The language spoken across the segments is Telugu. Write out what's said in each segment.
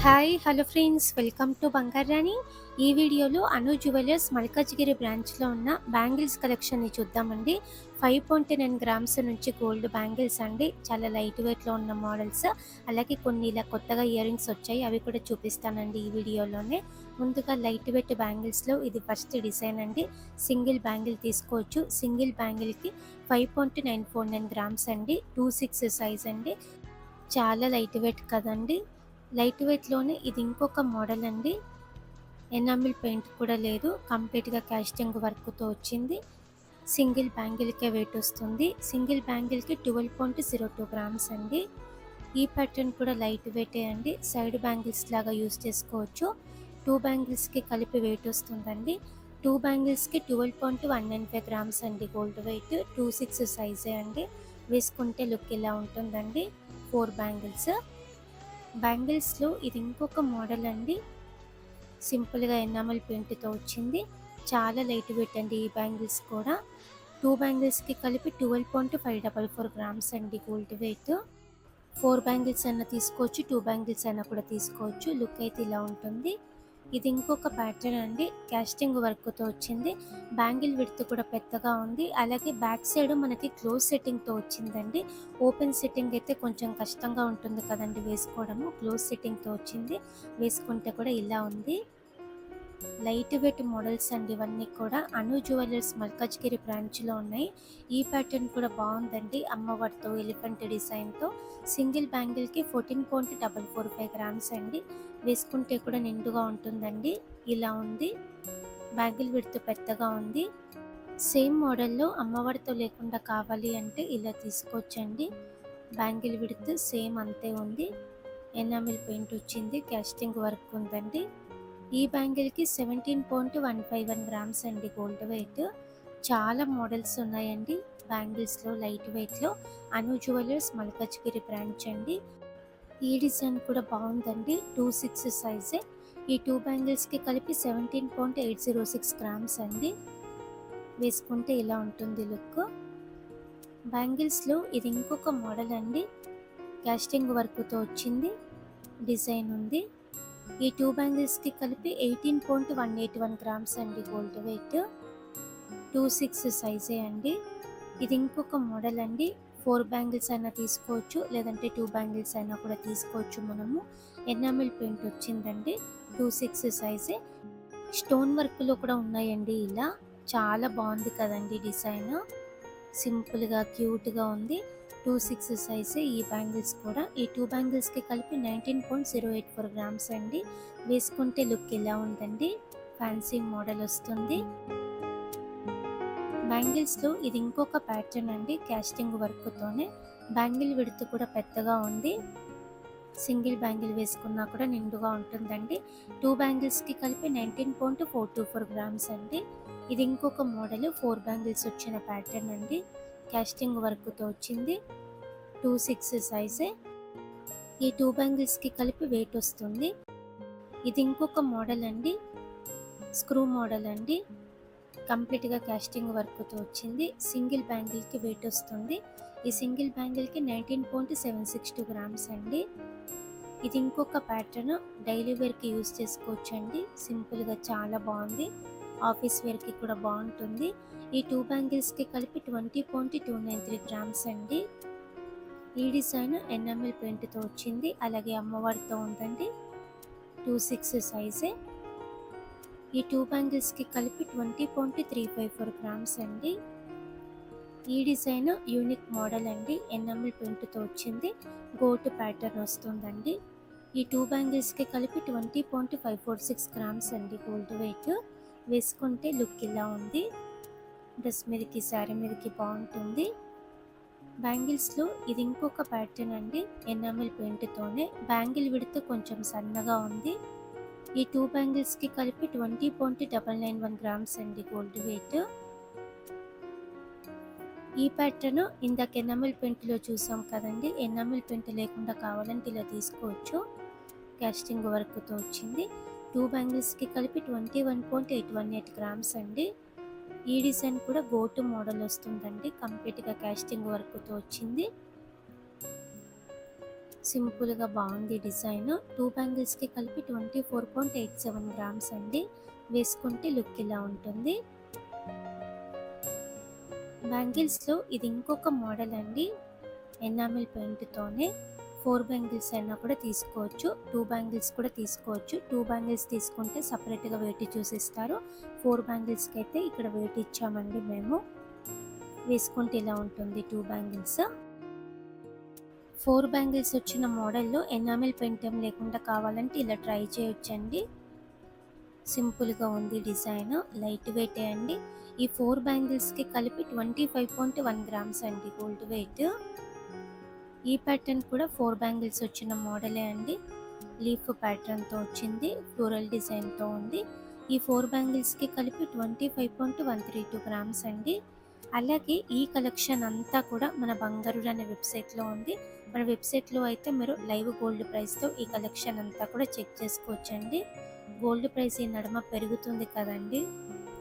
Hi hello friends, welcome to Bangarani. ఈ వీడియోలో అను జ్యువెలర్స్ మల్కాజ్గిరి బ్రాంచ్లో ఉన్న బ్యాంగిల్స్ కలెక్షన్ని చూద్దామండి. 5.9 గ్రామ్స్ నుంచి గోల్డ్ బ్యాంగిల్స్ అండి. చాలా లైట్ వెయిట్లో ఉన్న మోడల్స్, అలాగే కొన్ని ఇలా కొత్తగా ఇయర్ రింగ్స్ వచ్చాయి, అవి కూడా చూపిస్తానండి ఈ వీడియోలోనే. ముందుగా లైట్ వెయిట్ బ్యాంగిల్స్లో ఇది ఫస్ట్ డిజైన్ అండి. సింగిల్ బ్యాంగిల్ తీసుకోవచ్చు. సింగిల్ బ్యాంగిల్కి 5.949 గ్రామ్స్ అండి. 2/6 సైజ్ అండి. చాలా లైట్ వెయిట్ కదండి. లైట్ వెయిట్లోనే ఇది ఇంకొక మోడల్ అండి. ఎనామిల్ పెయింట్ కూడా లేదు, కంప్లీట్గా కాస్టింగ్ వర్క్తో వచ్చింది. సింగిల్ బ్యాంగిల్కే వెయిట్ వస్తుంది. సింగిల్ బ్యాంగిల్కి 12.02 గ్రామ్స్ అండి. ఈ ప్యాటర్న్ కూడా లైట్ వెయిటే అండి. సైడ్ బ్యాంగిల్స్ లాగా యూస్ చేసుకోవచ్చు. 2 బ్యాంగిల్స్కి కలిపి వెయిట్ వస్తుందండి. 2 బ్యాంగిల్స్కి 12.195 గ్రామ్స్ అండి గోల్డ్ వెయిట్. 2/6 సైజే అండి. వేసుకుంటే లుక్ ఇలా ఉంటుందండి. 4 బ్యాంగిల్స్. బ్యాంగిల్స్లో ఇది ఇంకొక మోడల్ అండి. సింపుల్గా ఎనామల్ పెయింట్తో వచ్చింది. చాలా లైట్ వెయిట్ అండి ఈ బ్యాంగిల్స్ కూడా. 2 బ్యాంగిల్స్కి కలిపి 12.544 గ్రామ్స్ అండి గోల్డ్ వెయిట్. 4 బ్యాంగిల్స్ అయినా తీసుకోవచ్చు, 2 బ్యాంగిల్స్ అయినా కూడా తీసుకోవచ్చు. లుక్ అయితే ఇలా ఉంటుంది. ఇది ఇంకొక ప్యాటర్న్ అండి. కాస్టింగ్ వర్క్తో వచ్చింది. బ్యాంగిల్ విడ్త్ కూడా పెద్దగా ఉంది. అలాగే బ్యాక్ సైడ్ మనకి క్లోజ్ సెట్టింగ్తో వచ్చిందండి. ఓపెన్ సెట్టింగ్ అయితే కొంచెం కష్టంగా ఉంటుంది కదండి వేసుకోవడము. క్లోజ్ సెట్టింగ్తో వచ్చింది. వేసుకుంటే కూడా ఇలా ఉంది. లైట్ వెయిట్ మోడల్స్ అండి ఇవన్నీ కూడా. అను జ్యువెలర్స్ మల్కాజ్గిరి బ్రాంచ్లో ఉన్నాయి. ఈ ప్యాటర్న్ కూడా బాగుందండి. అమ్మవారితో ఎలిఫెంట్ డిజైన్తో. సింగిల్ బ్యాంగిల్కి 14.445 గ్రామ్స్ అండి. వేసుకుంటే కూడా నిండుగా ఉంటుందండి. ఇలా ఉంది. బ్యాంగిల్ విడ్త్ పెద్దగా ఉంది. సేమ్ మోడల్లో అమ్మవారితో లేకుండా కావాలి అంటే ఇలా తీసుకోవచ్చండి. బ్యాంగిల్ విడ్త్ సేమ్ అంతే ఉంది. ఎనామిల్ పెయింట్ వచ్చింది. కాస్టింగ్ వర్క్ ఉందండి. ఈ బ్యాంగిల్కి 17.151 గ్రామ్స్ అండి గోల్డ్ వెయిట్. చాలా మోడల్స్ ఉన్నాయండి బ్యాంగిల్స్లో లైట్ వెయిట్లో. అను జ్యువెలర్స్ మల్కాజ్గిరి బ్రాంచ్ అండి. ఈ డిజైన్ కూడా బాగుందండి. 2/6 సైజే. ఈ 2 బ్యాంగిల్స్కి కలిపి 17.806 గ్రామ్స్ అండి. వేసుకుంటే ఇలా ఉంటుంది లుక్. బ్యాంగిల్స్లో ఇది ఇంకొక మోడల్ అండి. కాస్టింగ్ వర్క్తో వచ్చింది. డిజైన్ ఉంది. ఈ 2 బ్యాంగిల్స్కి కలిపి 18.181 గ్రామ్స్ అండి గోల్డ్ వెయిట్. 2/6 సైజే అండి. ఇది ఇంకొక మోడల్ అండి. 4 బ్యాంగిల్స్ అయినా తీసుకోవచ్చు, లేదంటే 2 బ్యాంగిల్స్ అయినా కూడా తీసుకోవచ్చు మనము. ఎనామిల్ పెయింట్ వచ్చిందండి. 2/6 సైజే. స్టోన్ వర్క్లో కూడా ఉన్నాయండి ఇలా. చాలా బాగుంది కదండి డిజైన్. సింపుల్గా క్యూట్గా ఉంది. 2/6 సైజే ఈ బ్యాంగిల్స్ కూడా. ఈ 2 బ్యాంగిల్స్కి కలిపి 19.084 గ్రామ్స్ అండి. వేసుకుంటే లుక్ ఇలా ఉందండి. ఫ్యాన్సీ మోడల్ వస్తుంది. బ్యాంగిల్స్లో ఇది ఇంకొక ప్యాటర్న్ అండి. కాస్టింగ్ వర్క్తోనే. బ్యాంగిల్ విడ్త్ కూడా పెద్దగా ఉంది. సింగిల్ బ్యాంగిల్ వేసుకున్నా కూడా నిండుగా ఉంటుందండి. 2 బ్యాంగిల్స్కి కలిపి 19.424 గ్రామ్స్ అండి. ఇది ఇంకొక మోడల్. 4 బ్యాంగిల్స్ వచ్చిన ప్యాటర్న్ అండి. కాస్టింగ్ వర్క్తో వచ్చింది. 2/6 సైజే. ఈ 2 బ్యాంగిల్స్కి కలిపి వెయిట్ వస్తుంది. ఇది ఇంకొక మోడల్ అండి. స్క్రూ మోడల్ అండి. కంప్లీట్గా కాస్టింగ్ వర్క్తో వచ్చింది. సింగిల్ బ్యాంగిల్కి వెయిట్ వస్తుంది. ఈ సింగిల్ బ్యాంగిల్కి 19.762 గ్రామ్స్ అండి. ఇది ఇంకొక ప్యాటర్న్. డైలీ వేర్కి యూస్ చేసుకోవచ్చు అండి. సింపుల్గా చాలా బాగుంది. ఆఫీస్ వేర్కి కూడా బాగుంటుంది. ఈ 2 బ్యాంగిల్స్కి కలిపి 20.293 గ్రామ్స్ అండి. ఈ డిజైన్ ఎనామిల్ పెయింట్తో వచ్చింది. అలాగే అమ్మవారితో ఉందండి. 2/6 సైజే. ఈ 2 బ్యాంగిల్స్కి కలిపి 20.354 గ్రామ్స్ అండి. ఈ డిజైన్ యూనిక్ మోడల్ అండి. ఎనామిల్ పెయింట్తో వచ్చింది. గోటు ప్యాటర్న్ వస్తుందండి. ఈ 2 బ్యాంగిల్స్కి కలిపి 20.546 గ్రామ్స్ అండి గోల్డ్ వెయిట్. వేసుకుంటే లుక్ ఇలా ఉంది. డ్రెస్ మీదకి, శారీ మీదకి బాగుంటుంది. బ్యాంగిల్స్లో ఇది ఇంకొక ప్యాటర్న్ అండి. ఎనామిల్ పెయింట్తోనే. బ్యాంగిల్ విడ్త్ కొంచెం సన్నగా ఉంది. ఈ 2 బ్యాంగిల్స్కి కలిపి 20.991 గ్రామ్స్ అండి గోల్డ్ వెయిట్. ఈ ప్యాటర్న్ ఇందాక ఎనామిల్ పెయింట్లో చూసాం కదండి. ఎనామిల్ పెయింట్ లేకుండా కావాలంటే ఇలా తీసుకోవచ్చు. కాస్టింగ్ వర్క్తో వచ్చింది. 2 బ్యాంగిల్స్కి కలిపి 21.818 గ్రామ్స్ అండి. ఈ డిజైన్ కూడా గోటు మోడల్ వస్తుందండి. కంప్లీట్గా కాస్టింగ్ వర్క్తో వచ్చింది. సింపుల్గా బాగుంది డిజైన్. 2 బ్యాంగిల్స్కి కలిపి 24.87 గ్రామ్స్ అండి. వేసుకుంటే లుక్ ఇలా ఉంటుంది. బ్యాంగిల్స్లో ఇది ఇంకొక మోడల్ అండి. ఎనామిల్ పెయింట్తోనే 4 బ్యాంగిల్స్ అయినా కూడా తీసుకోవచ్చు, 2 బ్యాంగిల్స్ కూడా తీసుకోవచ్చు. 2 బ్యాంగిల్స్ తీసుకుంటే సపరేట్గా వెయిట్ చూసిస్తారు. 4 బ్యాంగిల్స్కి అయితే ఇక్కడ వెయిట్ ఇచ్చామండి మేము. వేసుకుంటే ఇలా ఉంటుంది 2 బ్యాంగిల్స్. 4 బ్యాంగిల్స్ వచ్చిన మోడల్లో ఎనామిల్ పెయింట్ ఏం లేకుండా కావాలంటే ఇలా ట్రై చేయొచ్చండి. సింపుల్గా ఉంది డిజైన్, లైట్ వెయిట్ అండి. ఈ 4 బ్యాంగిల్స్కి కలిపి 25.1 గ్రామ్స్ అండి గోల్డ్ వెయిట్. ఈ ప్యాటర్న్ కూడా 4 బ్యాంగిల్స్ వచ్చిన మోడలే అండి. లీఫ్ ప్యాటర్న్తో వచ్చింది, ఫ్లోరల్ డిజైన్తో ఉంది. ఈ 4 బ్యాంగిల్స్కి కలిపి 25.132 గ్రామ్స్ అండి. అలాగే ఈ కలెక్షన్ అంతా కూడా మన బంగారు అనే వెబ్సైట్లో ఉంది. మన వెబ్సైట్లో అయితే మీరు లైవ్ గోల్డ్ ప్రైస్తో ఈ కలెక్షన్ అంతా కూడా చెక్ చేసుకోవచ్చండి. గోల్డ్ ప్రైస్ ఈ నడుమ పెరుగుతుంది కదండి.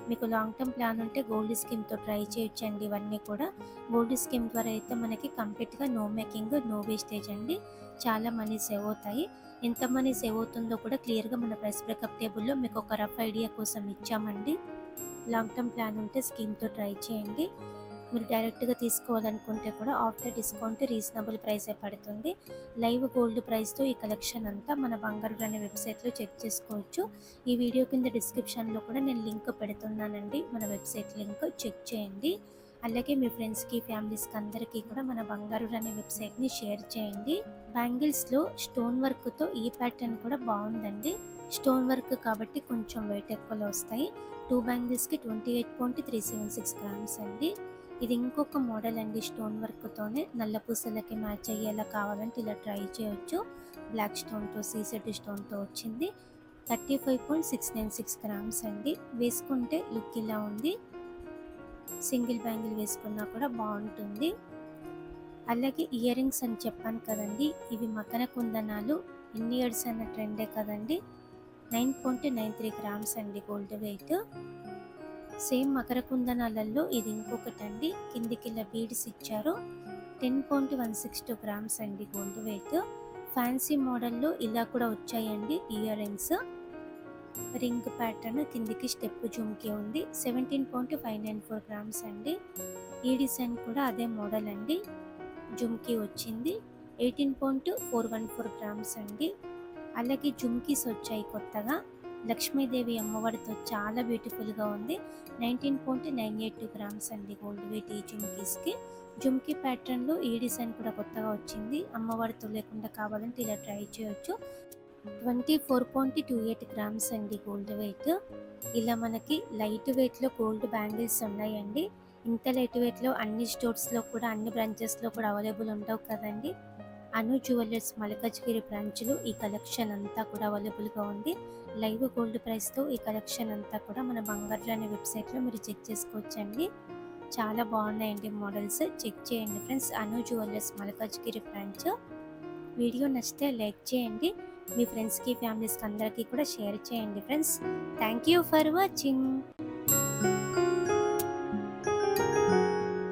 మీకు లాంగ్ టర్మ్ ప్లాన్ ఉంటే గోల్డ్ స్కీమ్తో ట్రై చేయొచ్చండి. ఇవన్నీ కూడా గోల్డ్ స్కీమ్ ద్వారా అయితే మనకి కంప్లీట్గా నో మేకింగ్, నో వేస్టేజ్ అండి. చాలా మనీ సేవ్ అవుతాయి. ఎంత మనీ సేవ్ అవుతుందో కూడా క్లియర్గా మన ప్రైస్ బ్రేకప్ టేబుల్లో మీకు ఒక రఫ్ ఐడియా కోసం ఇచ్చామండి. లాంగ్ టర్మ్ ప్లాన్ ఉంటే స్కీమ్తో ట్రై చేయండి. మీరు డైరెక్ట్గా తీసుకోవాలనుకుంటే కూడా ఆఫ్టర్ డిస్కౌంట్ రీజనబుల్ ప్రైసే పడుతుంది. లైవ్ గోల్డ్ ప్రైస్తో ఈ కలెక్షన్ అంతా మన బంగారు అనే వెబ్సైట్లో చెక్ చేసుకోవచ్చు. ఈ వీడియో కింద డిస్క్రిప్షన్లో కూడా నేను లింక్ పెడుతున్నానండి, మన వెబ్సైట్ లింక్ చెక్ చేయండి. అలాగే మీ ఫ్రెండ్స్కి, ఫ్యామిలీస్కి అందరికీ కూడా మన బంగారు అనే వెబ్సైట్ని షేర్ చేయండి. బ్యాంగిల్స్లో స్టోన్ వర్క్తో ఈ ప్యాటర్న్ కూడా బాగుందండి. స్టోన్ వర్క్ కాబట్టి కొంచెం వెయిట్ ఎక్కువలో వస్తాయి. 2 బ్యాంగిల్స్కి 28.376 గ్రామ్స్ అండి. ఇది ఇంకొక మోడల్ అండి. స్టోన్ వర్క్తోనే నల్ల పూసలకి మ్యాచ్ అయ్యేలా కావాలంటే ఇలా ట్రై చేయొచ్చు. బ్లాక్ స్టోన్తో, సీసెడ్ స్టోన్తో వచ్చింది. 35.696 గ్రామ్స్ అండి. వేసుకుంటే లుక్ ఇలా ఉంది. సింగిల్ బ్యాంగిల్ వేసుకున్నా కూడా బాగుంటుంది. అలాగే ఇయర్ రింగ్స్ అని చెప్పాను కదండి, ఇవి మకర కుందనాలు ఎన్ని ఇయర్స్ అన్న ట్రెండే కదండి. 9.93 గ్రామ్స్ అండి గోల్డ్ వెయిట్. సేమ్ మకర కుందనాలలో ఇది ఇంకొకటి అండి. కిందికి ఇలా బీడ్స్ ఇచ్చారు. 10.162 గ్రామ్స్ అండి గోల్డ్ వెయిట్. ఫ్యాన్సీ మోడల్లో ఇలా కూడా వచ్చాయండి ఇయర్ రింగ్స్. రింగ్ ప్యాటర్న్, కిందికి స్టెప్ జుమ్కి ఉంది. 17.594 గ్రామ్స్ అండి. ఈ డిజైన్ కూడా అదే మోడల్ అండి. జుమ్కి వచ్చింది. 18.414 గ్రామ్స్ అండి. అలాగే జుమ్కీస్ వచ్చాయి కొత్తగా. లక్ష్మీదేవి అమ్మవారితో చాలా బ్యూటిఫుల్గా ఉంది. 19.982 గ్రామ్స్ అండి గోల్డ్ వెయిట్ ఈ జుమ్కీస్కి. జుమ్కీ ప్యాటర్న్లో ఈ డిజైన్ కూడా కొత్తగా వచ్చింది. అమ్మవారితో లేకుండా కావాలంటే ఇలా ట్రై చేయొచ్చు. 24.28 గ్రామ్స్ అండి గోల్డ్ వెయిట్. ఇలా మనకి లైట్ వెయిట్లో గోల్డ్ బ్యాంగిల్స్ ఉన్నాయండి. ఇంత లైట్ వెయిట్లో అన్ని స్టోర్స్లో కూడా, అన్ని బ్రాంచెస్లో కూడా అవైలబుల్ ఉండవు కదండి. అను జ్యువెలర్స్ మల్కాజ్గిరి బ్రాంచ్లో ఈ కలెక్షన్ అంతా కూడా అవైలబుల్గా ఉంది. లైవ్ గోల్డ్ ప్రైస్తో ఈ కలెక్షన్ అంతా కూడా మన బంగారు అనే వెబ్సైట్లో మీరు చెక్ చేసుకోవచ్చండి. చాలా బాగున్నాయండి మోడల్స్, చెక్ చేయండి ఫ్రెండ్స్. అను జ్యువెలర్స్ మల్కాజ్గిరి బ్రాంచ్. వీడియో నచ్చితే లైక్ చేయండి. మీ ఫ్రెండ్స్కి, ఫ్యామిలీస్కి అందరికీ కూడా షేర్ చేయండి friends. Thank you for watching.